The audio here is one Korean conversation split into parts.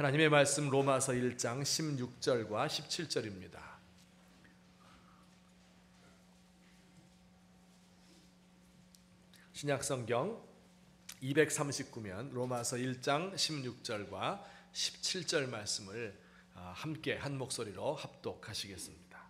하나님의 말씀 로마서 1장 16절과 17절입니다. 신약성경 239면 로마서 1장 16절과 17절 말씀을 함께 한 목소리로 합독하시겠습니다.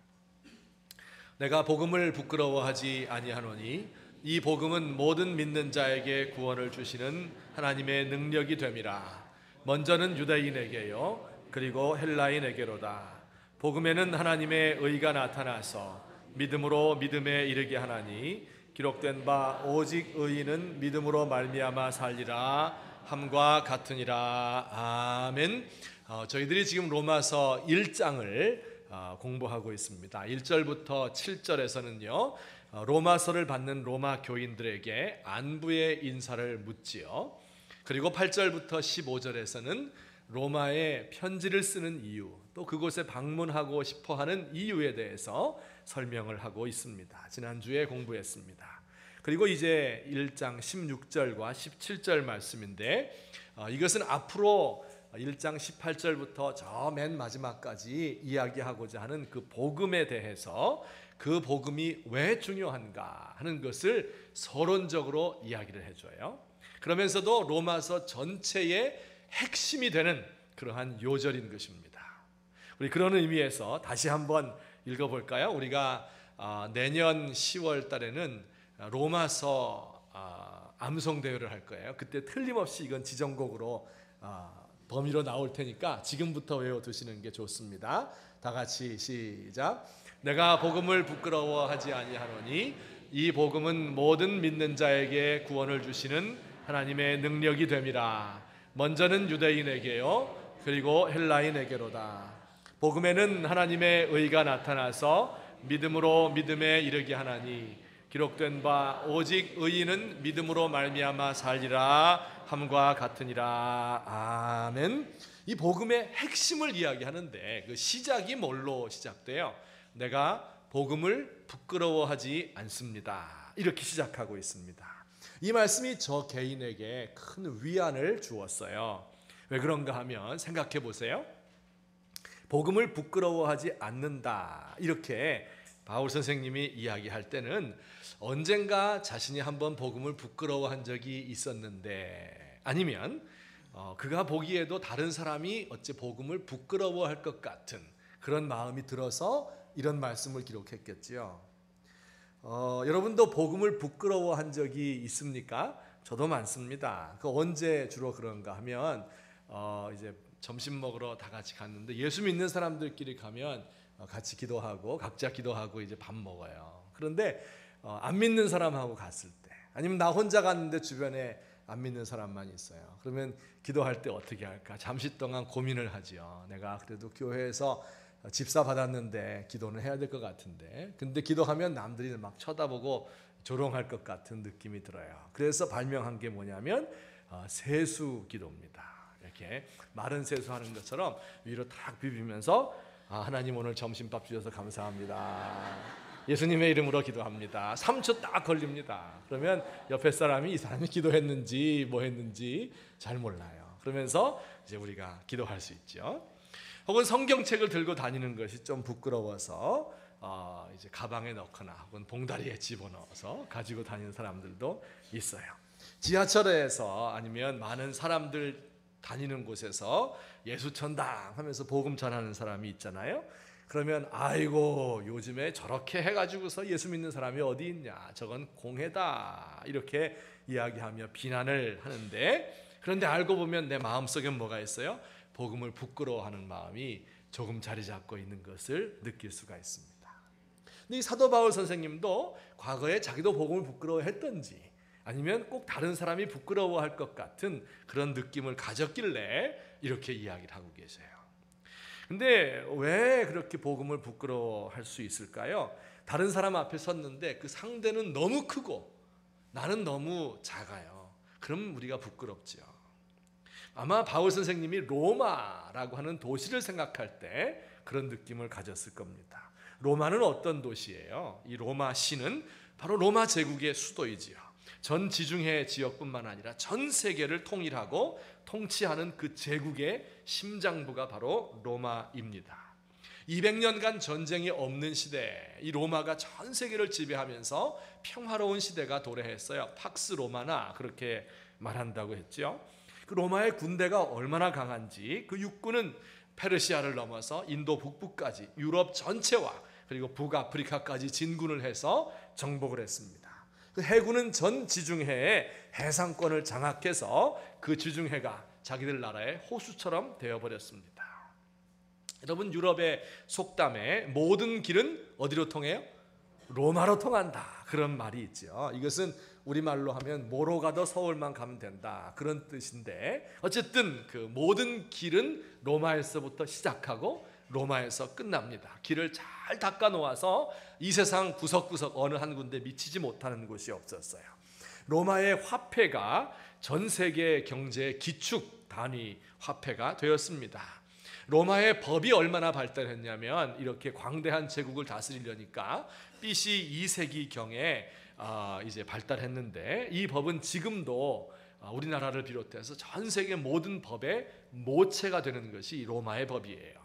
내가 복음을 부끄러워하지 아니하노니 이 복음은 모든 믿는 자에게 구원을 주시는 하나님의 능력이 됨이라. 먼저는 유대인에게요 그리고 헬라인에게로다. 복음에는 하나님의 의가 나타나서 믿음으로 믿음에 이르게 하나니 기록된 바 오직 의인은 믿음으로 말미암아 살리라 함과 같으니라. 아멘. 저희들이 지금 로마서 1장을 공부하고 있습니다. 1절부터 7절에서는요 로마서를 받는 로마 교인들에게 안부의 인사를 묻지요. 그리고 8절부터 15절에서는 로마에 편지를 쓰는 이유, 또 그곳에 방문하고 싶어하는 이유에 대해서 설명을 하고 있습니다. 지난주에 공부했습니다. 그리고 이제 1장 16절과 17절 말씀인데 이것은 앞으로 1장 18절부터 저 맨 마지막까지 이야기하고자 하는 그 복음에 대해서 그 복음이 왜 중요한가 하는 것을 서론적으로 이야기를 해줘요. 그러면서도 로마서 전체의 핵심이 되는 그러한 요절인 것입니다. 우리 그런 의미에서 다시 한번 읽어볼까요? 우리가 내년 10월 달에는 로마서 암송대회를 할 거예요. 그때 틀림없이 이건 지정곡으로 범위로 나올 테니까 지금부터 외워두시는 게 좋습니다. 다 같이 시작. 내가 복음을 부끄러워하지 아니하노니 이 복음은 모든 믿는 자에게 구원을 주시는 하나님의 능력이 됨이라. 먼저는 유대인에게요 그리고 헬라인에게로다. 복음에는 하나님의 의가 나타나서 믿음으로 믿음에 이르게 하나니 기록된 바 오직 의인은 믿음으로 말미암아 살리라 함과 같으니라. 아멘. 이 복음의 핵심을 이야기하는데 그 시작이 뭘로 시작돼요? 내가 복음을 부끄러워하지 않습니다. 이렇게 시작하고 있습니다. 이 말씀이 저 개인에게 큰 위안을 주었어요. 왜 그런가 하면 생각해 보세요. 복음을 부끄러워하지 않는다 이렇게 바울 선생님이 이야기할 때는 언젠가 자신이 한번 복음을 부끄러워한 적이 있었는데, 아니면 그가 보기에도 다른 사람이 어째 복음을 부끄러워할 것 같은 그런 마음이 들어서 이런 말씀을 기록했겠지요. 여러분도 복음을 부끄러워한 적이 있습니까? 저도 많습니다. 그 언제 주로 그런가 하면 이제 점심 먹으러 다 같이 갔는데 예수 믿는 사람들끼리 가면 같이 기도하고 각자 기도하고 이제 밥 먹어요. 그런데 안 믿는 사람하고 갔을 때, 아니면 나 혼자 갔는데 주변에 안 믿는 사람만 있어요. 그러면 기도할 때 어떻게 할까? 잠시 동안 고민을 하지요. 내가 그래도 교회에서 집사 받았는데 기도는 해야 될 것 같은데, 근데 기도하면 남들이 막 쳐다보고 조롱할 것 같은 느낌이 들어요. 그래서 발명한 게 뭐냐면 세수 기도입니다. 이렇게 마른 세수하는 것처럼 위로 탁 비비면서 하나님 오늘 점심밥 주셔서 감사합니다. 예수님의 이름으로 기도합니다. 3초 딱 걸립니다. 그러면 옆에 사람이 이 사람이 기도했는지 뭐 했는지 잘 몰라요. 그러면서 이제 우리가 기도할 수 있죠. 혹은 성경책을 들고 다니는 것이 좀 부끄러워서 이제 가방에 넣거나 혹은 봉다리에 집어넣어서 가지고 다니는 사람들도 있어요. 지하철에서 아니면 많은 사람들 다니는 곳에서 예수천당 하면서 복음 전하는 사람이 있잖아요. 그러면 아이고 요즘에 저렇게 해가지고서 예수 믿는 사람이 어디 있냐, 저건 공해다 이렇게 이야기하며 비난을 하는데, 그런데 알고 보면 내 마음속에 뭐가 있어요? 복음을 부끄러워하는 마음이 조금 자리 잡고 있는 것을 느낄 수가 있습니다. 근데 이 사도 바울 선생님도 과거에 자기도 복음을 부끄러워했던지 아니면 꼭 다른 사람이 부끄러워할 것 같은 그런 느낌을 가졌길래 이렇게 이야기를 하고 계세요. 근데 왜 그렇게 복음을 부끄러워할 수 있을까요? 다른 사람 앞에 섰는데 그 상대는 너무 크고 나는 너무 작아요. 그럼 우리가 부끄럽지요. 아마 바울 선생님이 로마라고 하는 도시를 생각할 때 그런 느낌을 가졌을 겁니다. 로마는 어떤 도시예요? 이 로마 시는 바로 로마 제국의 수도이지요. 전 지중해 지역뿐만 아니라 전 세계를 통일하고 통치하는 그 제국의 심장부가 바로 로마입니다. 200년간 전쟁이 없는 시대, 이 로마가 전 세계를 지배하면서 평화로운 시대가 도래했어요. 팍스 로마나 그렇게 말한다고 했죠. 그 로마의 군대가 얼마나 강한지, 그 육군은 페르시아를 넘어서 인도 북부까지 유럽 전체와 그리고 북아프리카까지 진군을 해서 정복을 했습니다. 그 해군은 전 지중해의 해상권을 장악해서 그 지중해가 자기들 나라의 호수처럼 되어버렸습니다. 여러분, 유럽의 속담에 모든 길은 어디로 통해요? 로마로 통한다, 그런 말이 있죠. 이것은 우리말로 하면 뭐로 가도 서울만 가면 된다, 그런 뜻인데, 어쨌든 그 모든 길은 로마에서부터 시작하고 로마에서 끝납니다. 길을 잘 닦아 놓아서 이 세상 구석구석 어느 한 군데 미치지 못하는 곳이 없었어요. 로마의 화폐가 전 세계 경제의 기축 단위 화폐가 되었습니다. 로마의 법이 얼마나 발달했냐면, 이렇게 광대한 제국을 다스리려니까 BC 2세기경에 이제 발달했는데, 이 법은 지금도 우리나라를 비롯해서 전 세계 모든 법의 모체가 되는 것이 로마의 법이에요.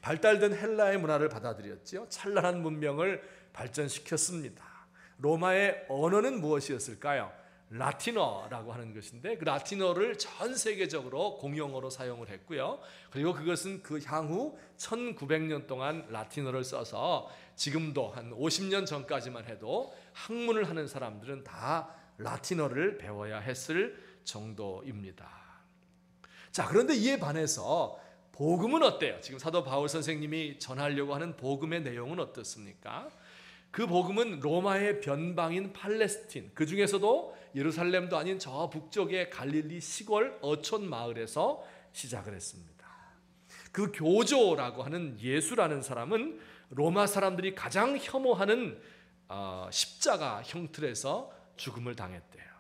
발달된 헬라의 문화를 받아들였죠. 찬란한 문명을 발전시켰습니다. 로마의 언어는 무엇이었을까요? 라틴어라고 하는 것인데, 그 라틴어를 전 세계적으로 공용어로 사용을 했고요. 그리고 그것은 그 향후 1900년 동안 라틴어를 써서 지금도 한 50년 전까지만 해도 학문을 하는 사람들은 다 라틴어를 배워야 했을 정도입니다. 자, 그런데 이에 반해서 복음은 어때요? 지금 사도 바울 선생님이 전하려고 하는 복음의 내용은 어떻습니까? 그 복음은 로마의 변방인 팔레스틴, 그 중에서도 예루살렘도 아닌 저 북쪽의 갈릴리 시골 어촌 마을에서 시작을 했습니다. 그 교조라고 하는 예수라는 사람은 로마 사람들이 가장 혐오하는 십자가 형틀에서 죽음을 당했대요.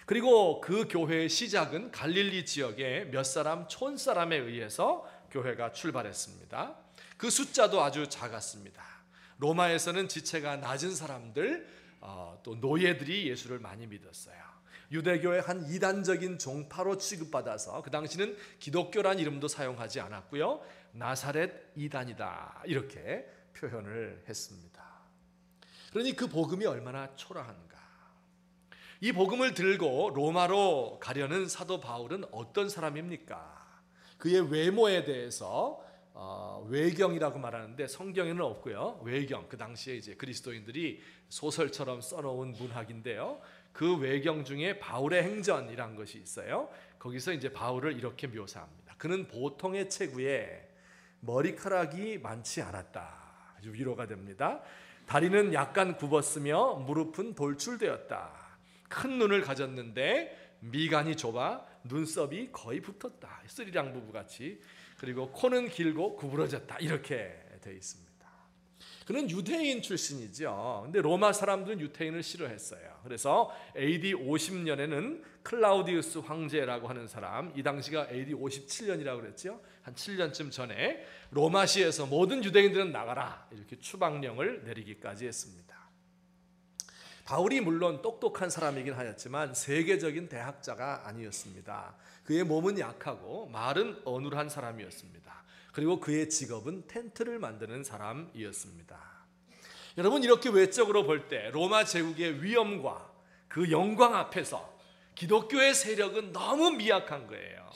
그리고 그 교회의 시작은 갈릴리 지역의 몇 사람 촌사람에 의해서 교회가 출발했습니다. 그 숫자도 아주 작았습니다. 로마에서는 지체가 낮은 사람들, 또 노예들이 예수를 많이 믿었어요. 유대교의 한 이단적인 종파로 취급받아서 그 당시는 기독교란 이름도 사용하지 않았고요, 나사렛 이단이다, 이렇게 표현을 했습니다. 그러니 그 복음이 얼마나 초라한가. 이 복음을 들고 로마로 가려는 사도 바울은 어떤 사람입니까? 그의 외모에 대해서 외경이라고 말하는데 성경에는 없고요. 외경, 그 당시에 이제 그리스도인들이 소설처럼 써놓은 문학인데요. 그 외경 중에 바울의 행전이란 것이 있어요. 거기서 이제 바울을 이렇게 묘사합니다. 그는 보통의 체구에 머리카락이 많지 않았다. 아주 위로가 됩니다. 다리는 약간 굽었으며 무릎은 돌출되었다. 큰 눈을 가졌는데 미간이 좁아 눈썹이 거의 붙었다. 스리랑 부부같이. 그리고 코는 길고 구부러졌다, 이렇게 되어 있습니다. 그는 유대인 출신이죠. 근데 로마 사람들은 유대인을 싫어했어요. 그래서 AD 50년에는 클라우디우스 황제라고 하는 사람, 이 당시가 AD 57년이라고 그랬죠. 한 7년쯤 전에 로마시에서 모든 유대인들은 나가라, 이렇게 추방령을 내리기까지 했습니다. 바울이 물론 똑똑한 사람이긴 하였지만 세계적인 대학자가 아니었습니다. 그의 몸은 약하고 말은 어눌한 사람이었습니다. 그리고 그의 직업은 텐트를 만드는 사람이었습니다. 여러분, 이렇게 외적으로 볼 때 로마 제국의 위엄과 그 영광 앞에서 기독교의 세력은 너무 미약한 거예요.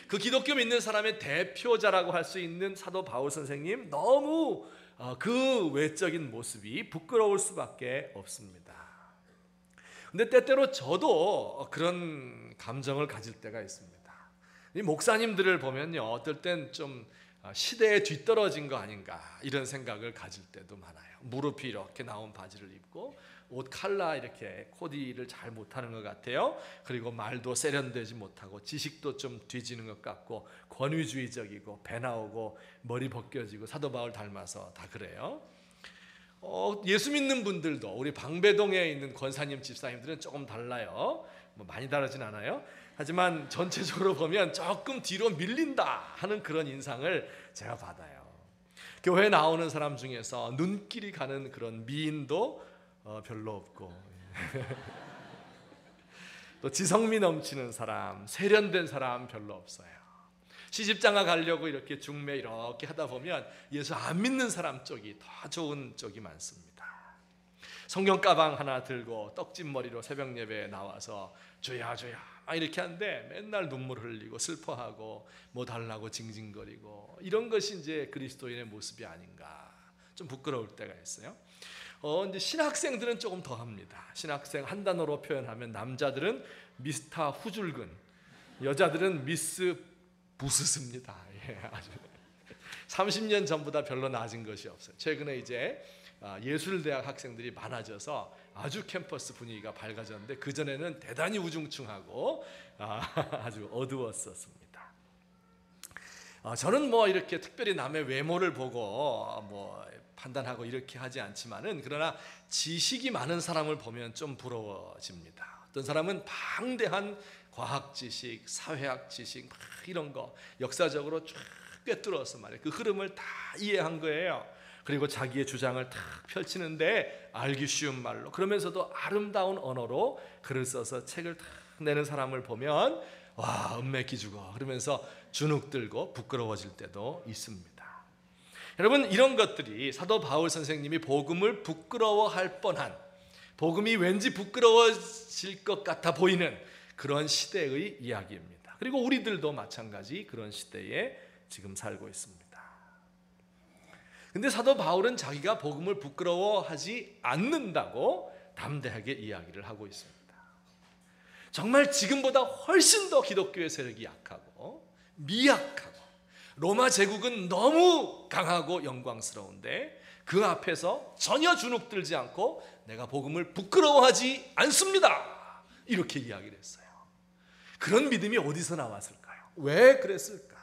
그 기독교 믿는 사람의 대표자라고 할 수 있는 사도 바울 선생님, 너무 그 외적인 모습이 부끄러울 수밖에 없습니다. 근데 때때로 저도 그런 감정을 가질 때가 있습니다. 이 목사님들을 보면요, 어떨 땐 좀 시대에 뒤떨어진 거 아닌가, 이런 생각을 가질 때도 많아요. 무릎이 이렇게 나온 바지를 입고 옷 칼라 이렇게 코디를 잘 못하는 것 같아요. 그리고 말도 세련되지 못하고 지식도 좀 뒤지는 것 같고 권위주의적이고 배 나오고 머리 벗겨지고 사도 바울 닮아서 다 그래요. 예수 믿는 분들도 우리 방배동에 있는 권사님 집사님들은 조금 달라요. 뭐 많이 다르진 않아요. 하지만 전체적으로 보면 조금 뒤로 밀린다 하는 그런 인상을 제가 받아요. 교회 나오는 사람 중에서 눈길이 가는 그런 미인도 별로 없고 또 지성미 넘치는 사람, 세련된 사람 별로 없어요. 시집장가 가려고 이렇게 중매 이렇게 하다 보면 예수 안 믿는 사람 쪽이 더 좋은 쪽이 많습니다. 성경 가방 하나 들고 떡진 머리로 새벽 예배에 나와서 주야 주야 이렇게 하는데 맨날 눈물 흘리고 슬퍼하고 뭐 달라고 징징거리고, 이런 것이 이제 그리스도인의 모습이 아닌가, 좀 부끄러울 때가 있어요. 이제 신학생들은 조금 더 합니다. 신학생 한 단어로 표현하면 남자들은 미스터 후줄근, 여자들은 미스 부스스입니다. 아주 30년 전보다 별로 나아진 것이 없어요. 최근에 이제 예술대학 학생들이 많아져서 아주 캠퍼스 분위기가 밝아졌는데, 그전에는 대단히 우중충하고 아주 어두웠었습니다. 저는 뭐 이렇게 특별히 남의 외모를 보고 뭐 판단하고 이렇게 하지 않지만은, 그러나 지식이 많은 사람을 보면 좀 부러워집니다. 어떤 사람은 방대한 과학 지식, 사회학 지식 막 이런 거 역사적으로 쫙 꿰뚫어서 말이에요. 그 흐름을 다 이해한 거예요. 그리고 자기의 주장을 탁 펼치는데 알기 쉬운 말로, 그러면서도 아름다운 언어로 글을 써서 책을 탁 내는 사람을 보면 와, 은맥 기주고 그러면서 주눅 들고 부끄러워질 때도 있습니다. 여러분, 이런 것들이 사도 바울 선생님이 복음을 부끄러워할 뻔한, 복음이 왠지 부끄러워질 것 같아 보이는 그런 시대의 이야기입니다. 그리고 우리들도 마찬가지 그런 시대에 지금 살고 있습니다. 근데 사도 바울은 자기가 복음을 부끄러워하지 않는다고 담대하게 이야기를 하고 있습니다. 정말 지금보다 훨씬 더 기독교의 세력이 약하고 미약하고 로마 제국은 너무 강하고 영광스러운데 그 앞에서 전혀 주눅들지 않고 내가 복음을 부끄러워하지 않습니다, 이렇게 이야기를 했어요. 그런 믿음이 어디서 나왔을까요? 왜 그랬을까?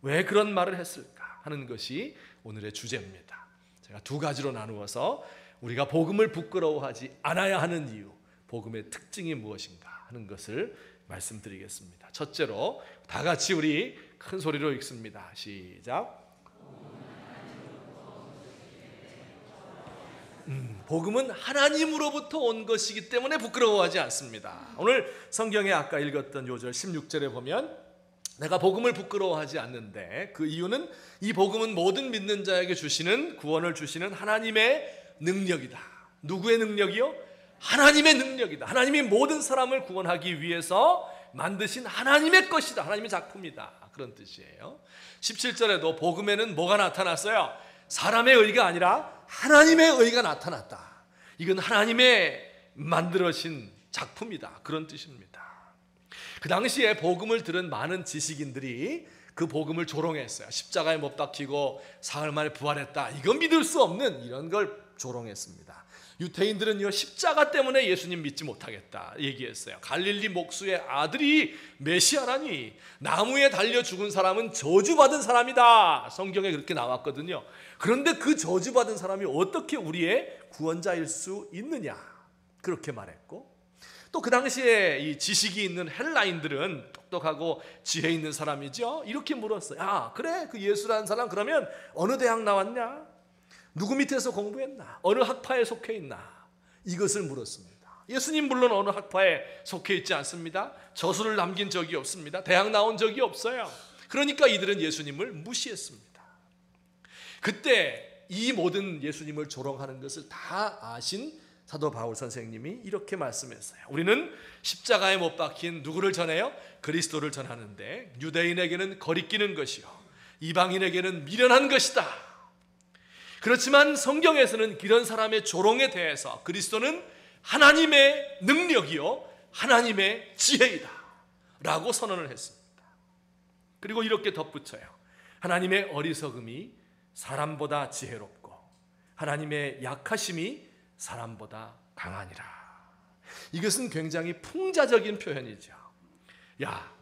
왜 그런 말을 했을까 하는 것이 오늘의 주제입니다. 제가 두 가지로 나누어서 우리가 복음을 부끄러워하지 않아야 하는 이유, 복음의 특징이 무엇인가 하는 것을 말씀드리겠습니다. 첫째로 다 같이 우리 큰 소리로 읽습니다. 시작. 복음은 하나님으로부터 온 것이기 때문에 부끄러워하지 않습니다. 오늘 성경에 아까 읽었던 요절 16절에 보면 내가 복음을 부끄러워하지 않는데, 그 이유는 이 복음은 모든 믿는 자에게 주시는, 구원을 주시는 하나님의 능력이다. 누구의 능력이요? 하나님의 능력이다. 하나님이 모든 사람을 구원하기 위해서 만드신 하나님의 것이다. 하나님의 작품이다. 그런 뜻이에요. 17절에도 복음에는 뭐가 나타났어요? 사람의 의가 아니라 하나님의 의가 나타났다. 이건 하나님의 만들어진 작품이다. 그런 뜻입니다. 그 당시에 복음을 들은 많은 지식인들이 그 복음을 조롱했어요. 십자가에 못 박히고 사흘 만에 부활했다, 이건 믿을 수 없는, 이런 걸 조롱했습니다. 유태인들은요, 십자가 때문에 예수님 믿지 못하겠다 얘기했어요. 갈릴리 목수의 아들이 메시아라니, 나무에 달려 죽은 사람은 저주받은 사람이다, 성경에 그렇게 나왔거든요. 그런데 그 저주받은 사람이 어떻게 우리의 구원자일 수 있느냐, 그렇게 말했고, 또 그 당시에 이 지식이 있는 헬라인들은 똑똑하고 지혜 있는 사람이죠. 이렇게 물었어요. 야, 그래, 그 예수라는 사람 그러면 어느 대학 나왔냐? 누구 밑에서 공부했나? 어느 학파에 속해 있나? 이것을 물었습니다. 예수님 물론 어느 학파에 속해 있지 않습니다. 저수를 남긴 적이 없습니다. 대학 나온 적이 없어요. 그러니까 이들은 예수님을 무시했습니다. 그때 이 모든 예수님을 조롱하는 것을 다 아신 사도 바울 선생님이 이렇게 말씀했어요. 우리는 십자가에 못 박힌 누구를 전해요? 그리스도를 전하는데 유대인에게는 거리끼는 것이요 이방인에게는 미련한 것이다. 그렇지만 성경에서는 이런 사람의 조롱에 대해서 그리스도는 하나님의 능력이요 하나님의 지혜이다 라고 선언을 했습니다. 그리고 이렇게 덧붙여요. 하나님의 어리석음이 사람보다 지혜롭고 하나님의 약하심이 사람보다 강하니라. 이것은 굉장히 풍자적인 표현이죠. 야,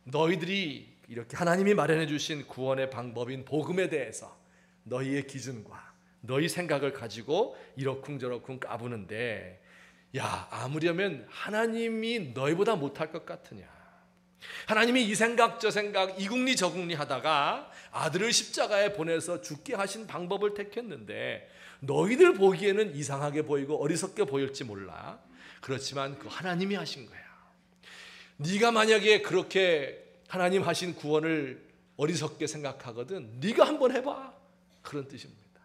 너희들이 이렇게 하나님이 마련해 주신 구원의 방법인 복음에 대해서 너희의 기준과 너희 생각을 가지고 이러쿵저러쿵 까부는데, 야, 아무려면 하나님이 너희보다 못할 것 같으냐? 하나님이 이 생각 저 생각 이국리 저국리 하다가 아들을 십자가에 보내서 죽게 하신 방법을 택했는데 너희들 보기에는 이상하게 보이고 어리석게 보일지 몰라. 그렇지만 그 하나님이 하신 거야. 네가 만약에 그렇게 하나님 하신 구원을 어리석게 생각하거든 네가 한번 해봐, 그런 뜻입니다.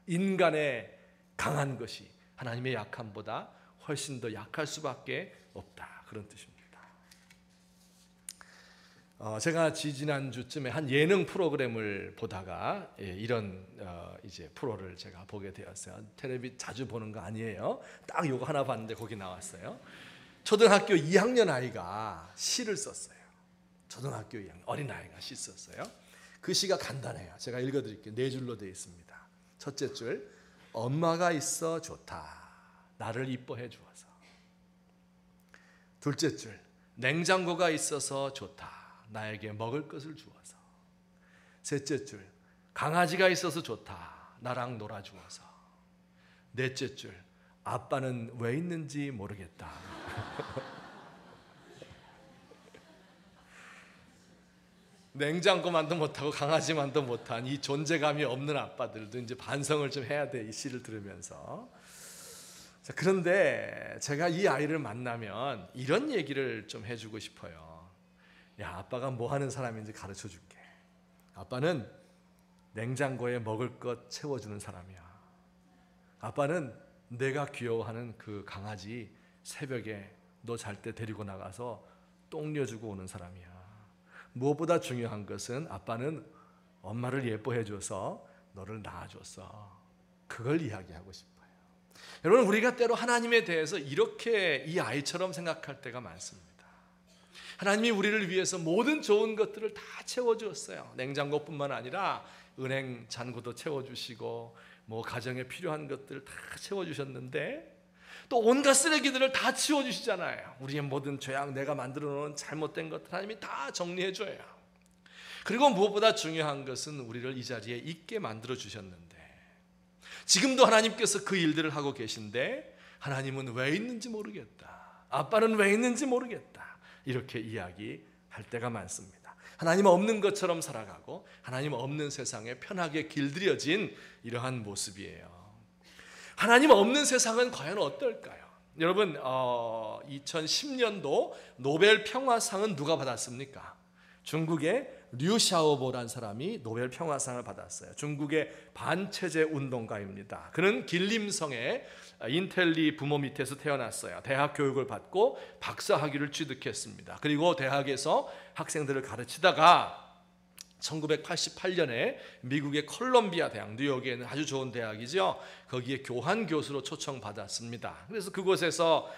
인간의 강한 것이 하나님의 약함보다 훨씬 더 약할 수밖에 없다, 그런 뜻입니다. 제가 지지난주쯤에 한 예능 프로그램을 보다가 이런 이제 프로를 제가 보게 되었어요. 텔레비 자주 보는 거 아니에요. 딱 요거 하나 봤는데 거기 나왔어요. 초등학교 2학년 아이가 시를 썼어요. 초등학교 2학년 어린아이가 시 썼어요. 그 시가 간단해요. 제가 읽어드릴게요. 4줄로 되어 있습니다. 첫째 줄, 엄마가 있어 좋다, 나를 이뻐해 주어서. 둘째 줄, 냉장고가 있어서 좋다, 나에게 먹을 것을 주어서. 셋째 줄, 강아지가 있어서 좋다, 나랑 놀아주어서. 넷째 줄, 아빠는 왜 있는지 모르겠다. 냉장고만도 못하고 강아지만도 못한 이 존재감이 없는 아빠들도 이제 반성을 좀 해야 돼, 이 시를 들으면서. 자, 그런데 제가 이 아이를 만나면 이런 얘기를 좀 해주고 싶어요. 야, 아빠가 뭐 하는 사람인지 가르쳐 줄게. 아빠는 냉장고에 먹을 것 채워주는 사람이야. 아빠는 내가 귀여워하는 그 강아지 새벽에 너 잘 때 데리고 나가서 똥려주고 오는 사람이야. 무엇보다 중요한 것은 아빠는 엄마를 예뻐해줘서 너를 낳아줬어. 그걸 이야기하고 싶어요. 여러분, 우리가 때로 하나님에 대해서 이렇게 이 아이처럼 생각할 때가 많습니다. 하나님이 우리를 위해서 모든 좋은 것들을 다 채워주었어요. 냉장고뿐만 아니라 은행 잔고도 채워주시고 뭐 가정에 필요한 것들을 다 채워주셨는데 또 온갖 쓰레기들을 다 치워주시잖아요. 우리의 모든 죄악, 내가 만들어 놓은 잘못된 것들 하나님이 다 정리해줘요. 그리고 무엇보다 중요한 것은 우리를 이 자리에 있게 만들어 주셨는데 지금도 하나님께서 그 일들을 하고 계신데 하나님은 왜 있는지 모르겠다, 아빠는 왜 있는지 모르겠다, 이렇게 이야기할 때가 많습니다. 하나님 없는 것처럼 살아가고 하나님 없는 세상에 편하게 길들여진 이러한 모습이에요. 하나님 없는 세상은 과연 어떨까요? 여러분, 2010년도 노벨 평화상은 누가 받았습니까? 중국의 류샤오보라는 사람이 노벨 평화상을 받았어요. 중국의 반체제 운동가입니다. 그는 길림성의 인텔리 부모 밑에서 태어났어요. 대학 교육을 받고 박사학위를 취득했습니다. 그리고 대학에서 학생들을 가르치다가 1988년에 미국의 콜롬비아 대학, 뉴욕에 있는 아주 좋은 대학이죠. 거기에 교환 교수로 초청받았습니다. 그래서 그곳에서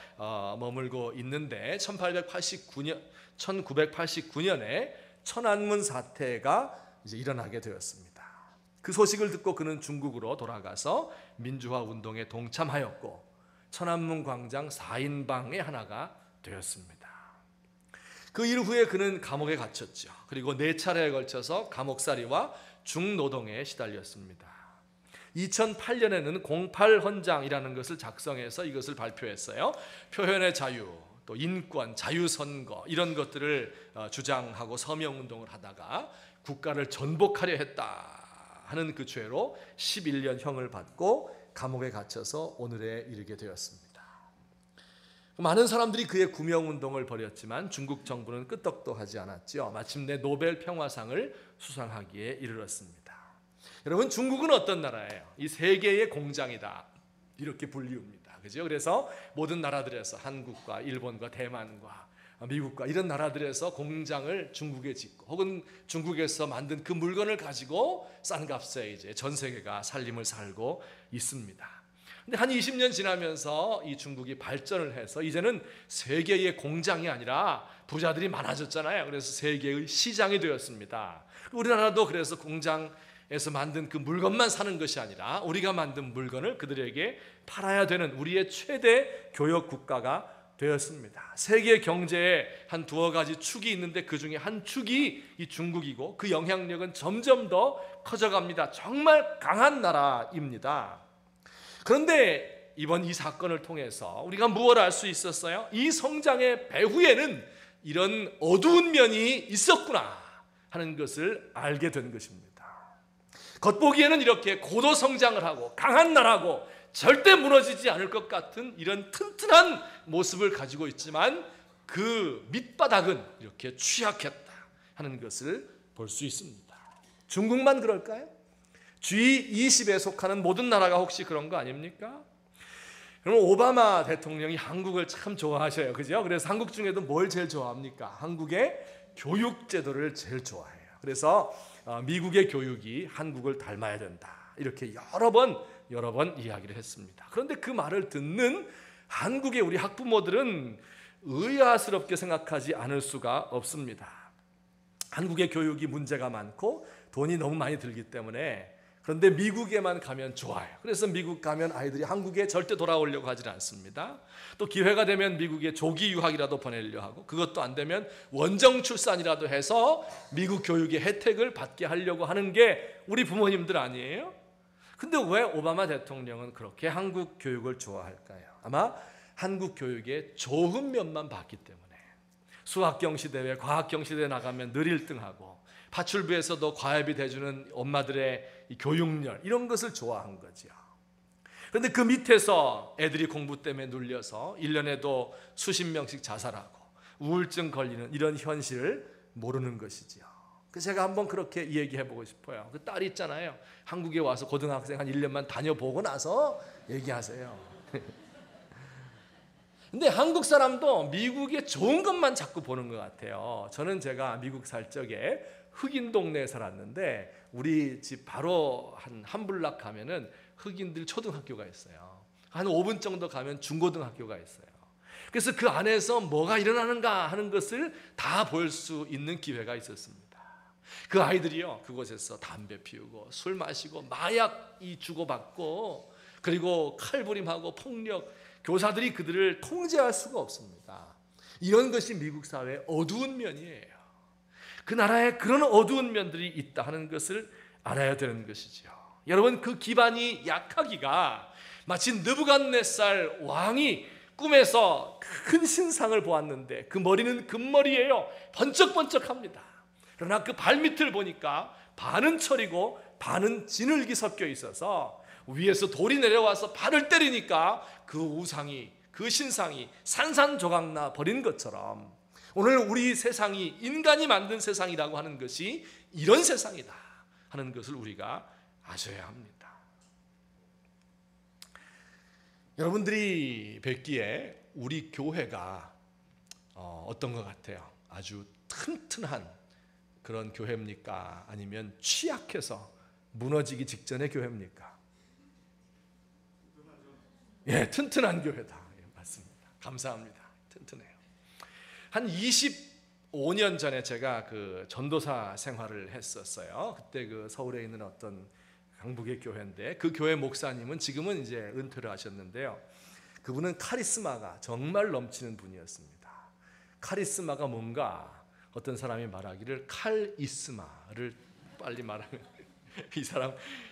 머물고 있는데 1989년에 천안문 사태가 이제 일어나게 되었습니다. 그 소식을 듣고 그는 중국으로 돌아가서 민주화 운동에 동참하였고 천안문 광장 4인방의 하나가 되었습니다. 그 이후에 그는 감옥에 갇혔죠. 그리고 4차례에 걸쳐서 감옥살이와 중노동에 시달렸습니다. 2008년에는 08헌장이라는 것을 작성해서 이것을 발표했어요. 표현의 자유, 또 인권, 자유선거 이런 것들을 주장하고 서명운동을 하다가 국가를 전복하려 했다 하는 그 죄로 11년 형을 받고 감옥에 갇혀서 오늘에 이르게 되었습니다. 많은 사람들이 그의 구명운동을 벌였지만 중국 정부는 끄떡도 하지 않았죠. 마침내 노벨 평화상을 수상하기에 이르렀습니다. 여러분, 중국은 어떤 나라예요? 이 세계의 공장이다 이렇게 불리웁니다. 그죠? 그래서 모든 나라들에서 한국과 일본과 대만과 미국과 이런 나라들에서 공장을 중국에 짓고 혹은 중국에서 만든 그 물건을 가지고 싼 값에 이제 전 세계가 살림을 살고 있습니다. 근데 한 20년 지나면서 이 중국이 발전을 해서 이제는 세계의 공장이 아니라 부자들이 많아졌잖아요. 그래서 세계의 시장이 되었습니다. 우리나라도 그래서 공장에서 만든 그 물건만 사는 것이 아니라 우리가 만든 물건을 그들에게 팔아야 되는 우리의 최대 교역 국가가 되었습니다. 세계 경제에 한 두어 가지 축이 있는데 그 중에 한 축이 이 중국이고 그 영향력은 점점 더 커져갑니다. 정말 강한 나라입니다. 그런데 이번 이 사건을 통해서 우리가 무엇을 알 수 있었어요? 이 성장의 배후에는 이런 어두운 면이 있었구나 하는 것을 알게 된 것입니다. 겉보기에는 이렇게 고도 성장을 하고 강한 나라고 절대 무너지지 않을 것 같은 이런 튼튼한 모습을 가지고 있지만 그 밑바닥은 이렇게 취약했다 하는 것을 볼 수 있습니다. 중국만 그럴까요? G20에 속하는 모든 나라가 혹시 그런 거 아닙니까? 여러분, 오바마 대통령이 한국을 참 좋아하셔요. 그죠? 그래서 한국 중에도 뭘 제일 좋아합니까? 한국의 교육 제도를 제일 좋아해요. 그래서 미국의 교육이 한국을 닮아야 된다, 이렇게 여러 번 이야기를 했습니다. 그런데 그 말을 듣는 한국의 우리 학부모들은 의아스럽게 생각하지 않을 수가 없습니다. 한국의 교육이 문제가 많고 돈이 너무 많이 들기 때문에, 그런데 미국에만 가면 좋아요. 그래서 미국 가면 아이들이 한국에 절대 돌아오려고 하지 않습니다. 또 기회가 되면 미국에 조기 유학이라도 보내려 하고, 그것도 안 되면 원정 출산이라도 해서 미국 교육의 혜택을 받게 하려고 하는 게 우리 부모님들 아니에요? 근데 왜 오바마 대통령은 그렇게 한국 교육을 좋아할까요? 아마 한국 교육의 좋은 면만 봤기 때문에. 수학 경시대회, 과학 경시대회 나가면 늘 1등하고, 파출부에서도 과외비 대주는 엄마들의 이 교육열, 이런 것을 좋아한 거죠. 그런데 그 밑에서 애들이 공부 때문에 눌려서 1년에도 수십 명씩 자살하고 우울증 걸리는 이런 현실을 모르는 것이죠. 그래서 제가 한번 그렇게 얘기해보고 싶어요. 그 딸이 있잖아요. 한국에 와서 고등학생 한 1년만 다녀보고 나서 얘기하세요. 근데 한국 사람도 미국의 좋은 것만 자꾸 보는 것 같아요. 저는 제가 미국 살 적에 흑인 동네에 살았는데, 우리 집 바로 한 블락 가면은 흑인들 초등학교가 있어요. 한 5분 정도 가면 중고등학교가 있어요. 그래서 그 안에서 뭐가 일어나는가 하는 것을 다 볼 수 있는 기회가 있었습니다. 그 아이들이요, 그곳에서 담배 피우고 술 마시고 마약이 주고받고, 그리고 칼부림하고 폭력, 교사들이 그들을 통제할 수가 없습니다. 이런 것이 미국 사회의 어두운 면이에요. 그 나라에 그런 어두운 면들이 있다 하는 것을 알아야 되는 것이죠. 여러분, 그 기반이 약하기가 마치 느부갓네살 왕이 꿈에서 큰 신상을 보았는데 그 머리는 금머리예요. 번쩍번쩍합니다. 그러나 그 발밑을 보니까 반은 철이고 반은 진흙이 섞여 있어서 위에서 돌이 내려와서 발을 때리니까 그 우상이, 그 신상이 산산조각나 버린 것처럼, 오늘 우리 세상이 인간이 만든 세상이라고 하는 것이 이런 세상이다 하는 것을 우리가 아셔야 합니다. 여러분들이 뵙기에 우리 교회가 어떤 것 같아요? 아주 튼튼한 그런 교회입니까? 아니면 취약해서 무너지기 직전의 교회입니까? 예, 튼튼한 교회다. 예, 맞습니다. 감사합니다. 튼튼해요. 한 25년 전에 제가 그 전도사 생활을 했었어요. 그때 그 서울에 있는 어떤 강북의 교회인데, 그 교회 목사님은 지금은 이제 은퇴를 하셨는데요. 그분은 카리스마가 정말 넘치는 분이었습니다. 카리스마가 뭔가, 어떤 사람이 말하기를 칼이스마를 빨리 말하면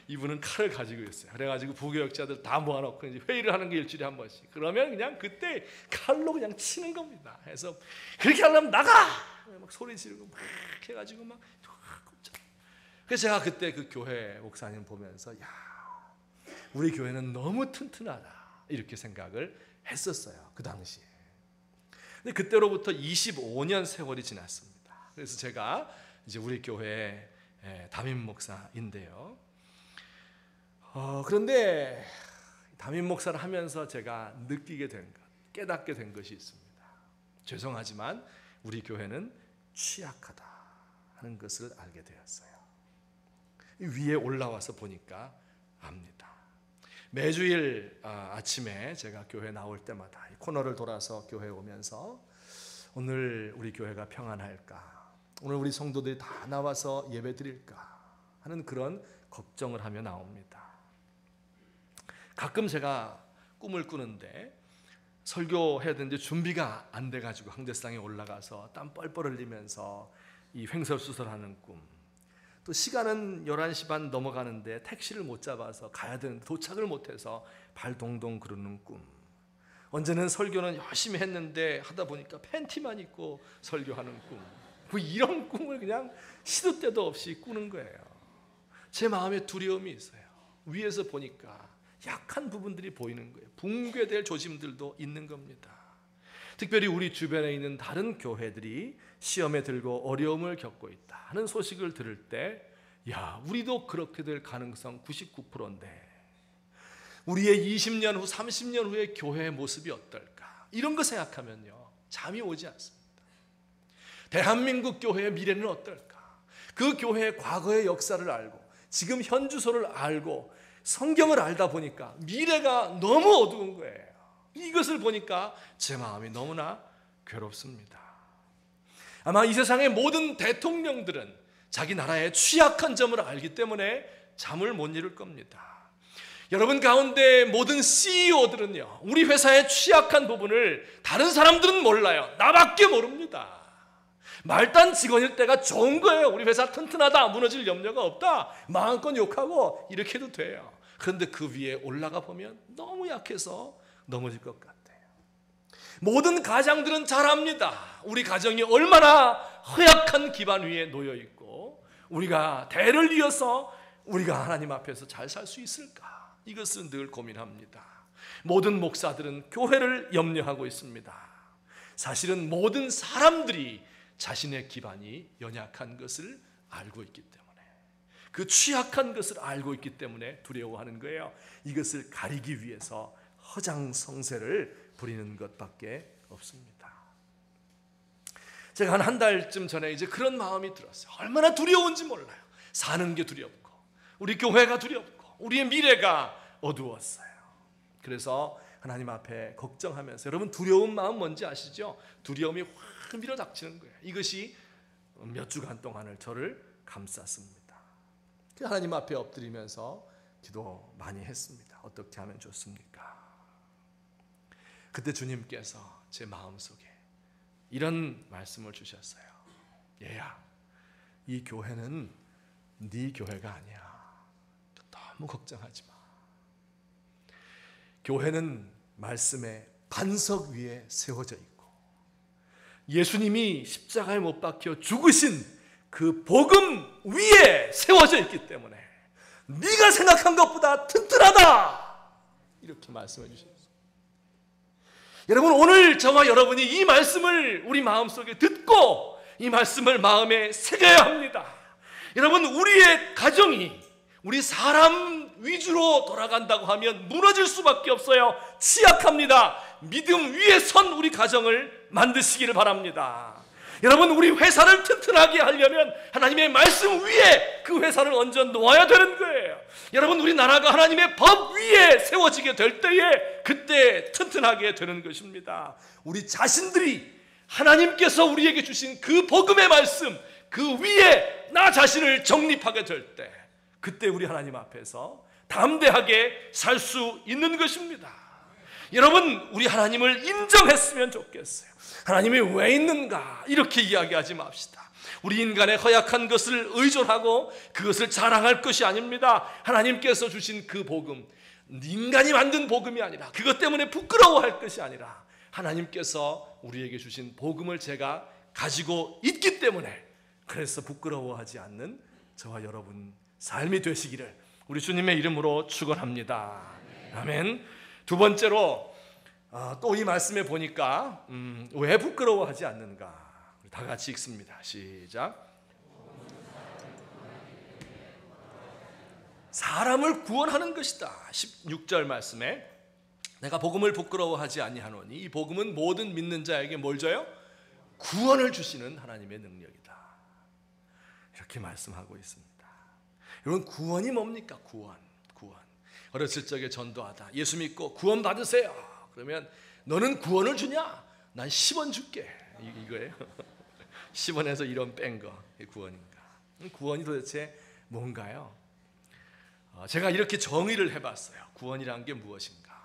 이분은 칼을 가지고 있어요. 그래가지고 부교역자들 다 모아놓고 이제 회의를 하는 게 일주일에 한 번씩. 그러면 그냥 그때 칼로 그냥 치는 겁니다. 그래서 그렇게 하려면 나가! 막 소리 지르고 막 해가지고 막. 그래서 제가 그때 그 교회 목사님 보면서, 야, 우리 교회는 너무 튼튼하다, 이렇게 생각을 했었어요, 그 당시에. 근데 그때로부터 25년 세월이 지났습니다. 그래서 제가 이제 우리 교회 담임 목사인데요. 그런데 담임 목사를 하면서 제가 느끼게 된 것, 깨닫게 된 것이 있습니다. 죄송하지만 우리 교회는 취약하다 하는 것을 알게 되었어요. 위에 올라와서 보니까 압니다. 매주일 아침에 제가 교회 나올 때마다 코너를 돌아서 교회에 오면서, 오늘 우리 교회가 평안할까? 오늘 우리 성도들이 다 나와서 예배 드릴까? 하는 그런 걱정을 하며 나옵니다. 가끔 제가 꿈을 꾸는데, 설교해야 되는데 준비가 안 돼가지고 항대상에 올라가서 땀 뻘뻘 흘리면서 이 횡설수설하는 꿈, 또 시간은 11시 반 넘어가는데 택시를 못 잡아서 가야 되는데 도착을 못해서 발 동동 구르는 꿈, 언제는 설교는 열심히 했는데 하다 보니까 팬티만 입고 설교하는 꿈, 뭐 이런 꿈을 그냥 시도 때도 없이 꾸는 거예요. 제 마음에 두려움이 있어요. 위에서 보니까 약한 부분들이 보이는 거예요. 붕괴될 조짐들도 있는 겁니다. 특별히 우리 주변에 있는 다른 교회들이 시험에 들고 어려움을 겪고 있다 하는 소식을 들을 때, 야, 우리도 그렇게 될 가능성 99%인데 우리의 20년 후, 30년 후의 교회의 모습이 어떨까? 이런 거 생각하면요, 잠이 오지 않습니다. 대한민국 교회의 미래는 어떨까? 그 교회의 과거의 역사를 알고 지금 현 주소를 알고 성경을 알다 보니까 미래가 너무 어두운 거예요. 이것을 보니까 제 마음이 너무나 괴롭습니다. 아마 이 세상의 모든 대통령들은 자기 나라의 취약한 점을 알기 때문에 잠을 못 이룰 겁니다. 여러분 가운데 모든 CEO들은요, 우리 회사의 취약한 부분을 다른 사람들은 몰라요. 나밖에 모릅니다. 말단 직원일 때가 좋은 거예요. 우리 회사 튼튼하다, 무너질 염려가 없다, 마음껏 욕하고 이렇게 해도 돼요. 그런데 그 위에 올라가 보면 너무 약해서 넘어질 것 같아요. 모든 가장들은 잘 압니다. 우리 가정이 얼마나 허약한 기반 위에 놓여 있고 우리가 대를 이어서 우리가 하나님 앞에서 잘 살 수 있을까? 이것은 늘 고민합니다. 모든 목사들은 교회를 염려하고 있습니다. 사실은 모든 사람들이 자신의 기반이 연약한 것을 알고 있기 때문에, 그 취약한 것을 알고 있기 때문에 두려워하는 거예요. 이것을 가리기 위해서 허장성세를 부리는 것밖에 없습니다. 제가 한 달쯤 전에 이제 그런 마음이 들었어요. 얼마나 두려운지 몰라요. 사는 게 두렵고 우리 교회가 두렵고 우리의 미래가 어두웠어요. 그래서 하나님 앞에 걱정하면서, 여러분 두려운 마음 뭔지 아시죠? 두려움이 확 밀어닥치는 거예요. 이것이 몇 주간 동안을 저를 감쌌습니다. 하나님 앞에 엎드리면서 기도 많이 했습니다. 어떻게 하면 좋습니까? 그때 주님께서 제 마음속에 이런 말씀을 주셨어요. 얘야, 이 교회는 네 교회가 아니야. 너무 걱정하지 마. 교회는 말씀의 반석 위에 세워져 있고 예수님이 십자가에 못 박혀 죽으신 그 복음 위에 세워져 있기 때문에 네가 생각한 것보다 튼튼하다, 이렇게 말씀해 주셨어요. 여러분, 오늘 저와 여러분이 이 말씀을 우리 마음속에 듣고 이 말씀을 마음에 새겨야 합니다. 여러분, 우리의 가정이 우리 사람 위주로 돌아간다고 하면 무너질 수밖에 없어요. 취약합니다. 믿음 위에 선 우리 가정을 만드시기를 바랍니다. 여러분, 우리 회사를 튼튼하게 하려면 하나님의 말씀 위에 그 회사를 얹어 놓아야 되는 거예요. 여러분, 우리 나라가 하나님의 법 위에 세워지게 될 때에 그때 튼튼하게 되는 것입니다. 우리 자신들이 하나님께서 우리에게 주신 그 복음의 말씀 그 위에 나 자신을 정립하게 될 때, 그때 우리 하나님 앞에서 담대하게 살 수 있는 것입니다. 여러분, 우리 하나님을 인정했으면 좋겠어요. 하나님이 왜 있는가 이렇게 이야기하지 맙시다. 우리 인간의 허약한 것을 의존하고 그것을 자랑할 것이 아닙니다. 하나님께서 주신 그 복음, 인간이 만든 복음이 아니라, 그것 때문에 부끄러워할 것이 아니라 하나님께서 우리에게 주신 복음을 제가 가지고 있기 때문에, 그래서 부끄러워하지 않는 저와 여러분 삶이 되시기를 우리 주님의 이름으로 축원합니다. 아멘. 두 번째로 또 이 말씀에 보니까 왜 부끄러워하지 않는가, 다 같이 읽습니다. 시작. 사람을 구원하는 것이다. 16절 말씀에 내가 복음을 부끄러워하지 아니하노니 이 복음은 모든 믿는 자에게 뭘 줘요? 구원을 주시는 하나님의 능력이다. 이렇게 말씀하고 있습니다. 여러분, 구원이 뭡니까? 구원. 어렸을 적에 전도하다 예수 믿고 구원 받으세요. 그러면 너는 구원을 주냐? 난 10원 줄게. 이거예요. 10원에서 1원 뺀 거, 구원인가? 구원이 도대체 뭔가요? 제가 이렇게 정의를 해봤어요. 구원이란 게 무엇인가?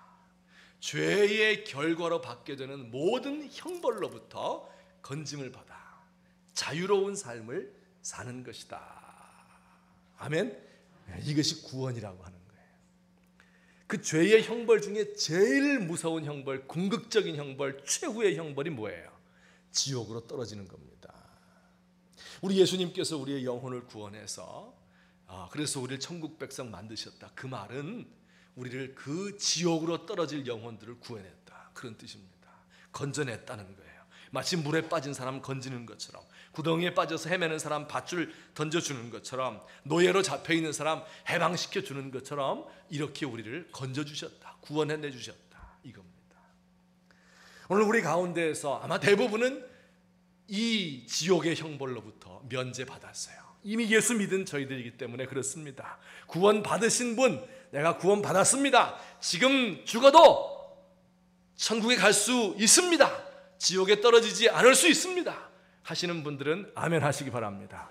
죄의 결과로 받게 되는 모든 형벌로부터 건짐을 받아 자유로운 삶을 사는 것이다. 아멘. 이것이 구원이라고 하는 거예요. 그 죄의 형벌 중에 제일 무서운 형벌, 궁극적인 형벌, 최후의 형벌이 뭐예요? 지옥으로 떨어지는 겁니다. 우리 예수님께서 우리의 영혼을 구원해서 그래서 우리를 천국 백성 만드셨다. 그 말은 우리를 그 지옥으로 떨어질 영혼들을 구해냈다, 그런 뜻입니다. 건져냈다는 거예요. 마치 물에 빠진 사람 건지는 것처럼, 구덩이에 빠져서 헤매는 사람 밧줄 던져주는 것처럼, 노예로 잡혀있는 사람 해방시켜주는 것처럼 이렇게 우리를 건져주셨다, 구원해내주셨다, 이겁니다. 오늘 우리 가운데에서 아마 대부분은 이 지옥의 형벌로부터 면제받았어요. 이미 예수 믿은 저희들이기 때문에 그렇습니다. 구원 받으신 분, 내가 구원 받았습니다, 지금 죽어도 천국에 갈 수 있습니다, 지옥에 떨어지지 않을 수 있습니다 하시는 분들은 아멘 하시기 바랍니다.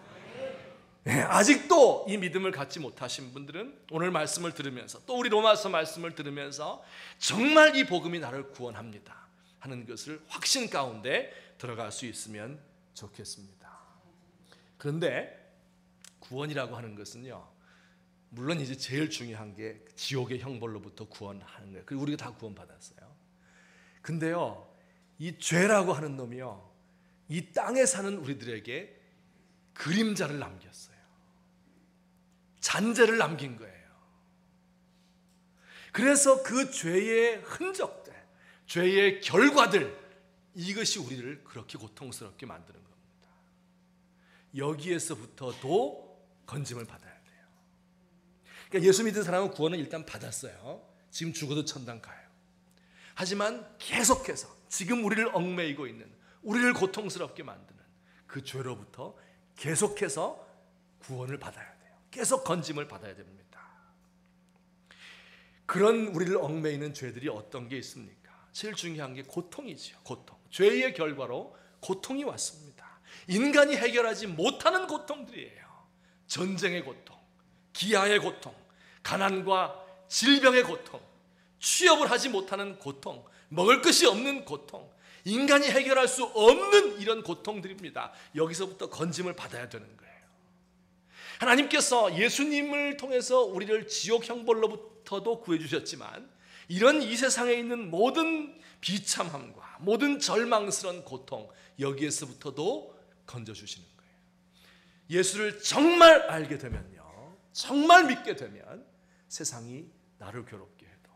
네, 아직도 이 믿음을 갖지 못하신 분들은 오늘 말씀을 들으면서, 또 우리 로마서 말씀을 들으면서 정말 이 복음이 나를 구원합니다 하는 것을 확신 가운데 들어갈 수 있으면 좋겠습니다. 그런데 구원이라고 하는 것은요, 물론 이제 제일 중요한 게 지옥의 형벌로부터 구원하는 거예요. 그리고 우리가 다 구원받았어요. 근데요, 이 죄라고 하는 놈이요, 이 땅에 사는 우리들에게 그림자를 남겼어요. 잔재를 남긴 거예요. 그래서 그 죄의 흔적들, 죄의 결과들, 이것이 우리를 그렇게 고통스럽게 만드는 겁니다. 여기에서부터도 건짐을 받아야 돼요. 그러니까 예수 믿은 사람은 구원을 일단 받았어요. 지금 죽어도 천당 가요. 하지만 계속해서 지금 우리를 얽매이고 있는, 우리를 고통스럽게 만드는 그 죄로부터 계속해서 구원을 받아야 돼요. 계속 건짐을 받아야 됩니다. 그런 우리를 얽매이는 죄들이 어떤 게 있습니까? 제일 중요한 게 고통이죠. 고통. 죄의 결과로 고통이 왔습니다. 인간이 해결하지 못하는 고통들이에요. 전쟁의 고통, 기아의 고통, 가난과 질병의 고통, 취업을 하지 못하는 고통, 먹을 것이 없는 고통, 인간이 해결할 수 없는 이런 고통들입니다. 여기서부터 건짐을 받아야 되는 거예요. 하나님께서 예수님을 통해서 우리를 지옥 형벌로부터도 구해주셨지만, 이런 이 세상에 있는 모든 비참함과 모든 절망스러운 고통, 여기에서부터도 건져주시는 거예요. 예수를 정말 알게 되면요, 정말 믿게 되면 세상이 나를 괴롭게 해도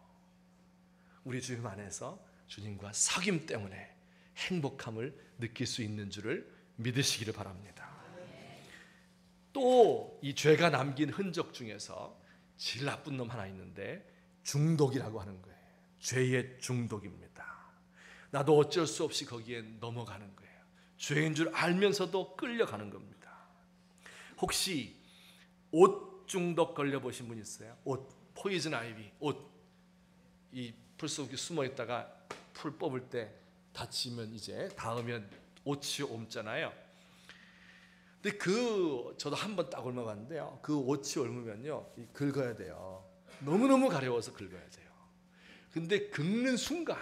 우리 주님 안에서 주님과 사귐 때문에 행복함을 느낄 수 있는 줄을 믿으시기를 바랍니다. 또 이 죄가 남긴 흔적 중에서 제일 나쁜 놈 하나 있는데, 중독이라고 하는 거예요. 죄의 중독입니다. 나도 어쩔 수 없이 거기에 넘어가는 거예요. 죄인 줄 알면서도 끌려가는 겁니다. 혹시 옷 중독 걸려보신 분 있어요? 옷, 포이즌 아이비, 옷, 이 풀 속에 숨어 있다가 풀 뽑을 때 다치면 이제 닿으면 옷이 옮잖아요. 근데 저도 한번 딱 옮아봤는데요, 그 옷이 옮으면요, 긁어야 돼요. 너무너무 가려워서 긁어야 돼요. 근데 긁는 순간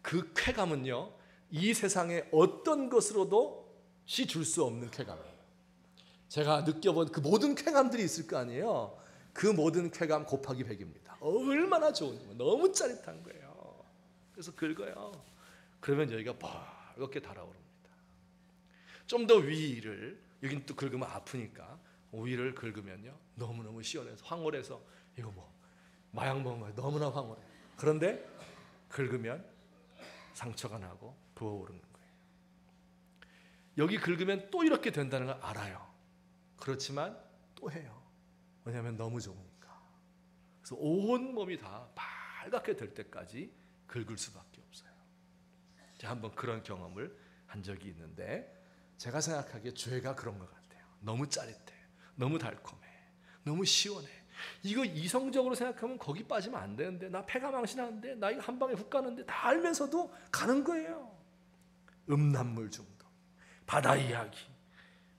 그 쾌감은요, 이 세상의 어떤 것으로도 줄 수 없는 쾌감이에요. 제가 느껴본 그 모든 쾌감들이 있을 거 아니에요. 그 모든 쾌감 곱하기 100입니다. 얼마나 좋은 거예요. 너무 짜릿한 거예요. 그래서 긁어요. 그러면 여기가 벌겋게 달아오릅니다. 좀 더 위를, 여긴 또 긁으면 아프니까 위를 긁으면요, 너무너무 시원해서 황홀해서, 이거 뭐 마약 먹은 거예요. 너무나 황홀해요. 그런데 긁으면 상처가 나고 부어오르는 거예요. 여기 긁으면 또 이렇게 된다는 걸 알아요. 그렇지만 또 해요. 왜냐하면 너무 좋으니까. 그래서 온 몸이 다 빨갛게 될 때까지 긁을 수밖에 없어요. 제가 한번 그런 경험을 한 적이 있는데, 제가 생각하기에 죄가 그런 것 같아요. 너무 짜릿해, 너무 달콤해, 너무 시원해. 이거 이성적으로 생각하면 거기 빠지면 안 되는데, 나 폐가 망신하는데, 나 이거 한 방에 훅 가는데, 다 알면서도 가는 거예요. 음란물 중독, 바다 이야기,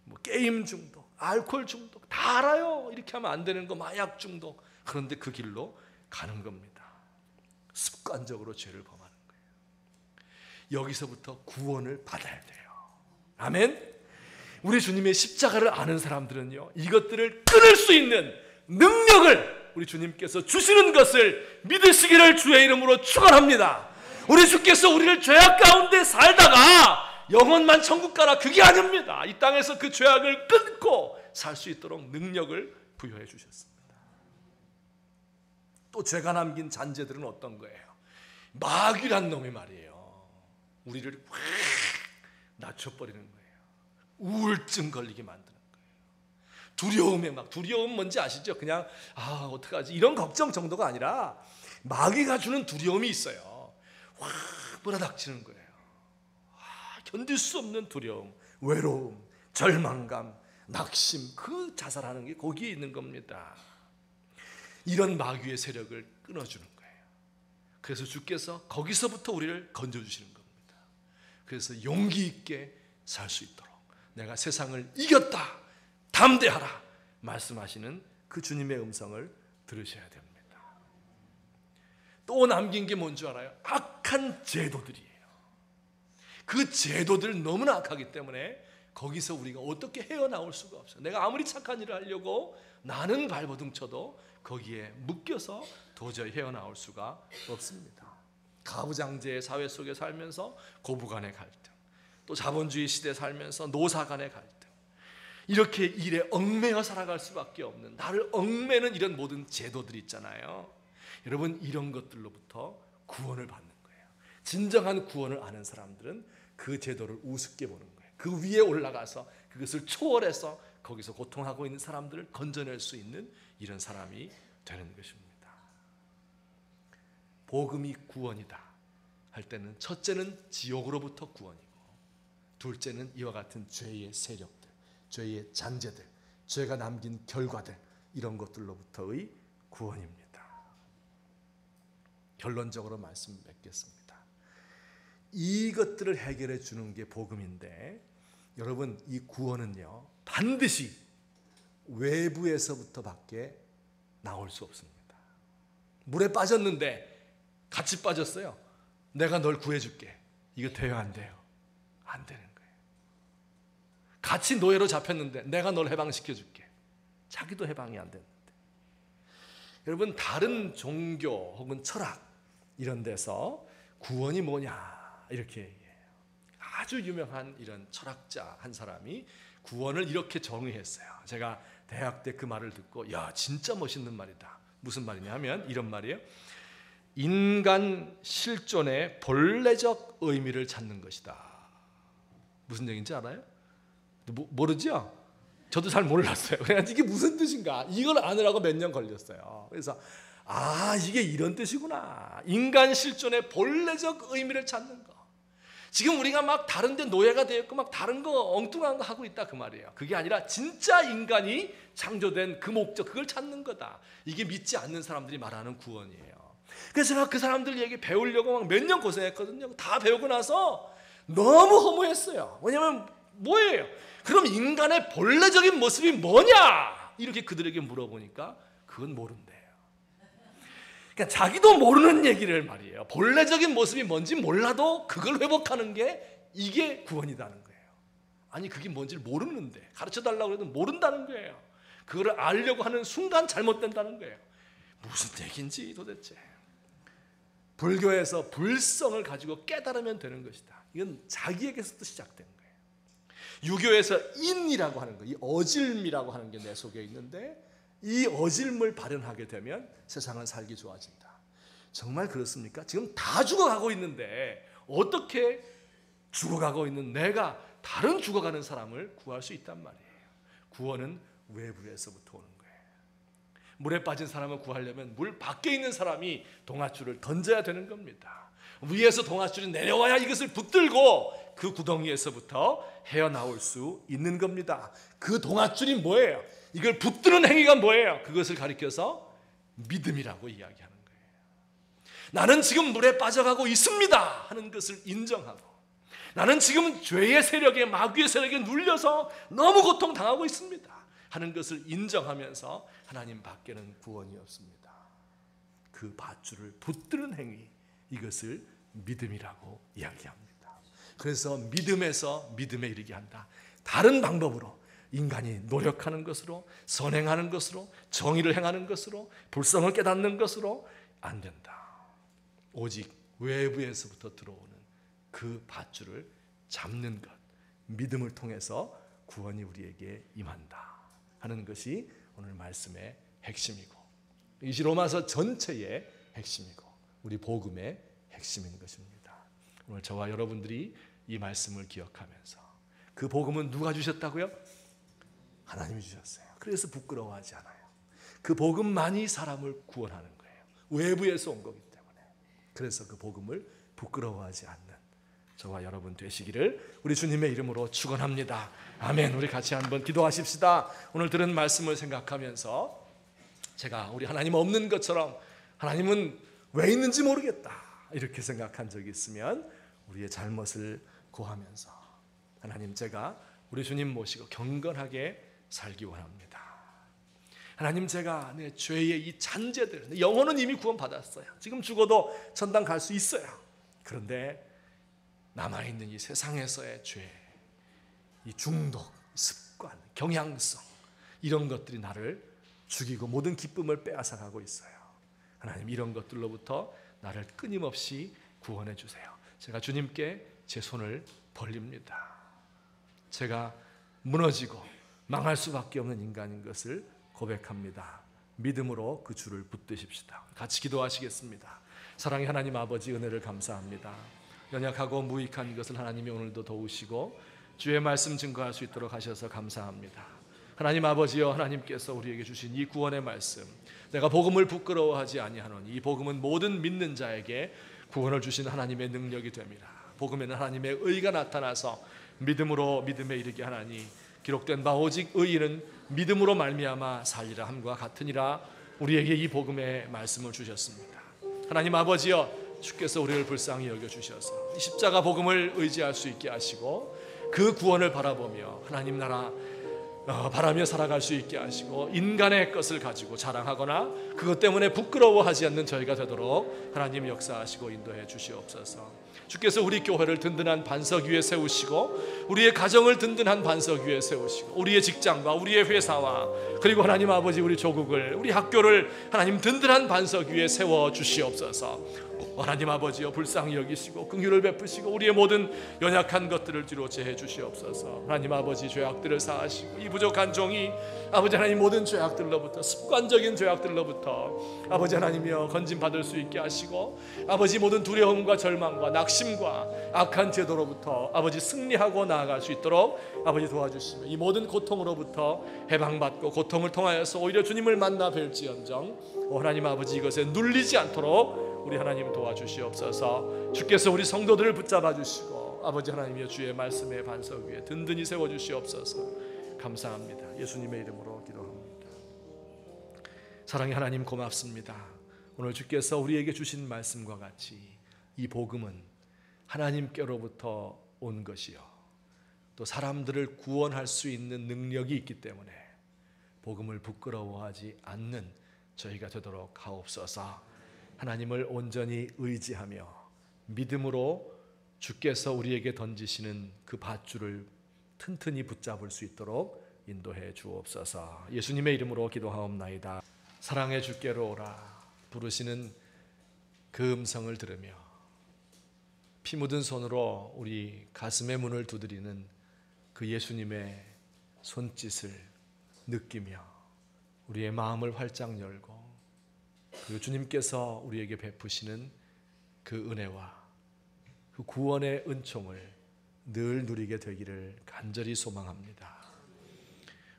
뭐 게임 중독, 알코올 중독, 다 알아요. 이렇게 하면 안 되는 거, 마약 중독. 그런데 그 길로 가는 겁니다. 습관적으로 죄를 범하는 거예요. 여기서부터 구원을 받아야 돼요. 아멘. 우리 주님의 십자가를 아는 사람들은요, 이것들을 끊을 수 있는 능력을 우리 주님께서 주시는 것을 믿으시기를 주의 이름으로 축원합니다. 우리 주께서 우리를 죄악 가운데 살다가 영원만 천국 가라, 그게 아닙니다. 이 땅에서 그 죄악을 끊고 살 수 있도록 능력을 부여해 주셨습니다. 또 죄가 남긴 잔재들은 어떤 거예요? 마귀란 놈이 말이에요. 우리를 확 낮춰버리는 거예요. 우울증 걸리게 만드는 거예요. 두려움에 두려움 뭔지 아시죠? 그냥 어떡하지 이런 걱정 정도가 아니라 마귀가 주는 두려움이 있어요. 확 몰아닥치는 거예요. 견딜 수 없는 두려움, 외로움, 절망감, 낙심, 그 자살하는 게 거기에 있는 겁니다. 이런 마귀의 세력을 끊어주는 거예요. 그래서 주께서 거기서부터 우리를 건져주시는 겁니다. 그래서 용기 있게 살 수 있도록 내가 세상을 이겼다, 담대하라 말씀하시는 그 주님의 음성을 들으셔야 됩니다. 또 남긴 게 뭔 줄 알아요? 악한 제도들이에요. 그 제도들 너무나 악하기 때문에 거기서 우리가 어떻게 헤어나올 수가 없어요. 내가 아무리 착한 일을 하려고 나는 발버둥 쳐도 거기에 묶여서 도저히 헤어나올 수가 없습니다. 가부장제의 사회 속에 살면서 고부간의 갈등, 또 자본주의 시대에 살면서 노사 간의 갈등, 이렇게 일에 얽매여 살아갈 수밖에 없는, 나를 얽매는 이런 모든 제도들이 있잖아요. 여러분, 이런 것들로부터 구원을 받는 거예요. 진정한 구원을 아는 사람들은 그 제도를 우습게 보는 거예요. 그 위에 올라가서 그것을 초월해서 거기서 고통하고 있는 사람들을 건져낼 수 있는 이런 사람이 되는 것입니다. 복음이 구원이다 할 때는 첫째는 지옥으로부터 구원이고, 둘째는 이와 같은 죄의 세력들, 죄의 잔재들, 죄가 남긴 결과들, 이런 것들로부터의 구원입니다. 결론적으로 말씀 맺겠습니다. 이것들을 해결해 주는 게 복음인데, 여러분, 이 구원은요 반드시 외부에서부터밖에 나올 수 없습니다. 물에 빠졌는데 같이 빠졌어요. 내가 널 구해줄게. 이거 돼요, 안 돼요? 안 되는 거예요. 같이 노예로 잡혔는데 내가 널 해방시켜줄게. 자기도 해방이 안 되는데. 여러분, 다른 종교 혹은 철학 이런 데서 구원이 뭐냐 이렇게 얘기해요. 아주 유명한 이런 철학자 한 사람이 구원을 이렇게 정의했어요. 제가 대학 때 그 말을 듣고 야, 진짜 멋있는 말이다. 무슨 말이냐 하면 이런 말이에요. 인간 실존의 본래적 의미를 찾는 것이다. 무슨 얘기인지 알아요? 모르죠? 저도 잘 몰랐어요. 그래서 이게 무슨 뜻인가 이걸 아느라고 몇 년 걸렸어요. 그래서 이게 이런 뜻이구나. 인간 실존의 본래적 의미를 찾는 거. 지금 우리가 막 다른 데 노예가 되었고 막 다른 거 엉뚱한 거 하고 있다 그 말이에요. 그게 아니라 진짜 인간이 창조된 그 목적, 그걸 찾는 거다. 이게 믿지 않는 사람들이 말하는 구원이에요. 그래서 제가 그 사람들 얘기 배우려고 막 몇 년 고생했거든요. 다 배우고 나서 너무 허무했어요. 왜냐면 뭐예요? 그럼 인간의 본래적인 모습이 뭐냐? 이렇게 그들에게 물어보니까 그건 모른대요. 그러니까 자기도 모르는 얘기를 말이에요. 본래적인 모습이 뭔지 몰라도 그걸 회복하는 게 이게 구원이라는 거예요. 아니, 그게 뭔지를 모르는데 가르쳐달라고 해도 모른다는 거예요. 그걸 알려고 하는 순간 잘못된다는 거예요. 무슨 얘기인지 도대체. 불교에서 불성을 가지고 깨달으면 되는 것이다. 이건 자기에게서부터 시작된 거예요. 유교에서 인이라고 하는 거, 이 어질미라고 하는 게 내 속에 있는데 이 어질물 발현하게 되면 세상은 살기 좋아진다. 정말 그렇습니까? 지금 다 죽어가고 있는데 어떻게 죽어가고 있는 내가 다른 죽어가는 사람을 구할 수 있단 말이에요. 구원은 외부에서부터 오는 거예요. 물에 빠진 사람을 구하려면 물 밖에 있는 사람이 동아줄을 던져야 되는 겁니다. 위에서 동아줄이 내려와야 이것을 붙들고 그 구덩이에서부터 헤어나올 수 있는 겁니다. 그 동아줄이 뭐예요? 이걸 붙드는 행위가 뭐예요? 그것을 가리켜서 믿음이라고 이야기하는 거예요. 나는 지금 물에 빠져가고 있습니다 하는 것을 인정하고, 나는 지금 죄의 세력에, 마귀의 세력에 눌려서 너무 고통당하고 있습니다 하는 것을 인정하면서 하나님 밖에는 구원이 없습니다. 그 밧줄을 붙드는 행위, 이것을 믿음이라고 이야기합니다. 그래서 믿음에서 믿음에 이르게 한다. 다른 방법으로 인간이 노력하는 것으로, 선행하는 것으로, 정의를 행하는 것으로, 불성을 깨닫는 것으로 안 된다. 오직 외부에서부터 들어오는 그 밧줄을 잡는 것, 믿음을 통해서 구원이 우리에게 임한다 하는 것이 오늘 말씀의 핵심이고, 이것이 로마서 전체의 핵심이고 우리 복음의 핵심인 것입니다. 오늘 저와 여러분들이 이 말씀을 기억하면서 그 복음은 누가 주셨다고요? 하나님이 주셨어요. 그래서 부끄러워하지 않아요. 그 복음만이 사람을 구원하는 거예요. 외부에서 온 거기 때문에. 그래서 그 복음을 부끄러워하지 않는 저와 여러분 되시기를 우리 주님의 이름으로 축원합니다. 아멘. 우리 같이 한번 기도하십시다. 오늘 들은 말씀을 생각하면서 제가 우리 하나님 없는 것처럼 하나님은 왜 있는지 모르겠다 이렇게 생각한 적이 있으면 우리의 잘못을 고하면서 하나님, 제가 우리 주님 모시고 경건하게 살기 원합니다. 하나님, 제가 내 죄의 이 잔재들, 영혼은 이미 구원받았어요. 지금 죽어도 천당 갈 수 있어요. 그런데 남아있는 이 세상에서의 죄, 이 중독, 습관, 경향성, 이런 것들이 나를 죽이고 모든 기쁨을 빼앗아가고 있어요. 하나님, 이런 것들로부터 나를 끊임없이 구원해 주세요. 제가 주님께 제 손을 벌립니다. 제가 무너지고 망할 수밖에 없는 인간인 것을 고백합니다. 믿음으로 그 줄을 붙드십시다. 같이 기도하시겠습니다. 사랑의 하나님 아버지, 은혜를 감사합니다. 연약하고 무익한 것을 하나님이 오늘도 도우시고 주의 말씀 증거할 수 있도록 하셔서 감사합니다. 하나님 아버지여, 하나님께서 우리에게 주신 이 구원의 말씀, 내가 복음을 부끄러워하지 아니하노니 이 복음은 모든 믿는 자에게 구원을 주신 하나님의 능력이 됩니다. 복음에는 하나님의 의가 나타나서 믿음으로 믿음에 이르게 하나니 기록된 바 오직 의인은 믿음으로 말미암아 살리라 함과 같으니라. 우리에게 이 복음의 말씀을 주셨습니다. 하나님 아버지여, 주께서 우리를 불쌍히 여겨주셔서 이 십자가 복음을 의지할 수 있게 하시고 그 구원을 바라보며 하나님 나라 바라며 살아갈 수 있게 하시고 인간의 것을 가지고 자랑하거나 그것 때문에 부끄러워하지 않는 저희가 되도록 하나님 역사하시고 인도해 주시옵소서. 주께서 우리 교회를 든든한 반석 위에 세우시고 우리의 가정을 든든한 반석 위에 세우시고 우리의 직장과 우리의 회사와 그리고 하나님 아버지 우리 조국을, 우리 학교를 하나님 든든한 반석 위에 세워 주시옵소서. 하나님 아버지여, 불쌍히 여기시고 긍휼을 베푸시고 우리의 모든 연약한 것들을 뒤로 제해 주시옵소서. 하나님 아버지, 죄악들을 사하시고 이 부족한 종이 아버지 하나님 모든 죄악들로부터, 습관적인 죄악들로부터 아버지 하나님이여 건진받을 수 있게 하시고 아버지 모든 두려움과 절망과 낙심과 악한 제도로부터 아버지 승리하고 나아갈 수 있도록 아버지 도와주시며 이 모든 고통으로부터 해방받고 고통을 통하여서 오히려 주님을 만나 뵐지언정 하나님 아버지 이것에 눌리지 않도록 우리 하나님 도와주시옵소서. 주께서 우리 성도들을 붙잡아 주시고 아버지 하나님이여 주의 말씀의 반석 위에 든든히 세워주시옵소서. 감사합니다. 예수님의 이름으로 기도합니다. 사랑의 하나님, 고맙습니다. 오늘 주께서 우리에게 주신 말씀과 같이 이 복음은 하나님께로부터 온 것이요 또 사람들을 구원할 수 있는 능력이 있기 때문에 복음을 부끄러워하지 않는 저희가 되도록 하옵소서. 하나님을 온전히 의지하며 믿음으로 주께서 우리에게 던지시는 그 밧줄을 튼튼히 붙잡을 수 있도록 인도해 주옵소서. 예수님의 이름으로 기도하옵나이다. 사랑의 주께로 오라 부르시는 그 음성을 들으며 피 묻은 손으로 우리 가슴의 문을 두드리는 그 예수님의 손짓을 느끼며 우리의 마음을 활짝 열고 그 주님께서 우리에게 베푸시는 그 은혜와 그 구원의 은총을 늘 누리게 되기를 간절히 소망합니다.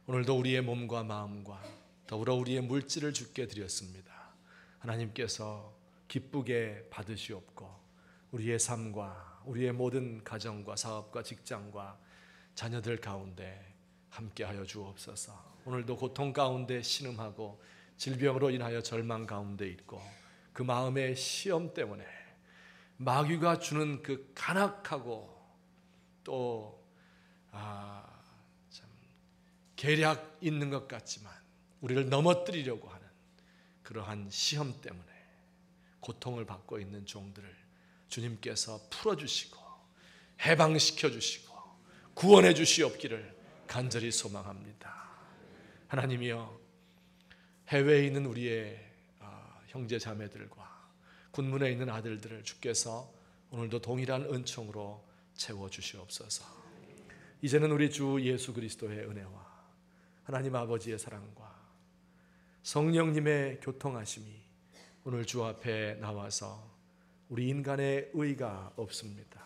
오늘도 우리의 몸과 마음과 더불어 우리의 물질을 주께 드렸습니다. 하나님께서 기쁘게 받으시옵고 우리의 삶과 우리의 모든 가정과 사업과 직장과 자녀들 가운데 함께하여 주옵소서. 오늘도 고통 가운데 신음하고 질병으로 인하여 절망 가운데 있고 그 마음의 시험 때문에 마귀가 주는 그 간악하고 또 참 계략 있는 것 같지만 우리를 넘어뜨리려고 하는 그러한 시험 때문에 고통을 받고 있는 종들을 주님께서 풀어주시고 해방시켜 주시고 구원해 주시옵기를 간절히 소망합니다. 하나님이여, 해외에 있는 우리의 형제 자매들과 군문에 있는 아들들을 주께서 오늘도 동일한 은총으로 채워주시옵소서. 이제는 우리 주 예수 그리스도의 은혜와 하나님 아버지의 사랑과 성령님의 교통하심이 오늘 주 앞에 나와서 우리 인간의 의가 없습니다.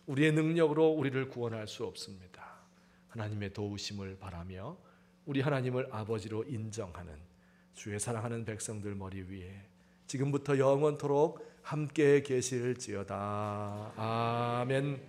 우리의 능력으로 우리를 구원할 수 없습니다. 하나님의 도우심을 바라며 우리 하나님을 아버지로 인정하는 주의 사랑하는 백성들 머리 위에 지금부터 영원토록 함께 계실지어다. 아멘.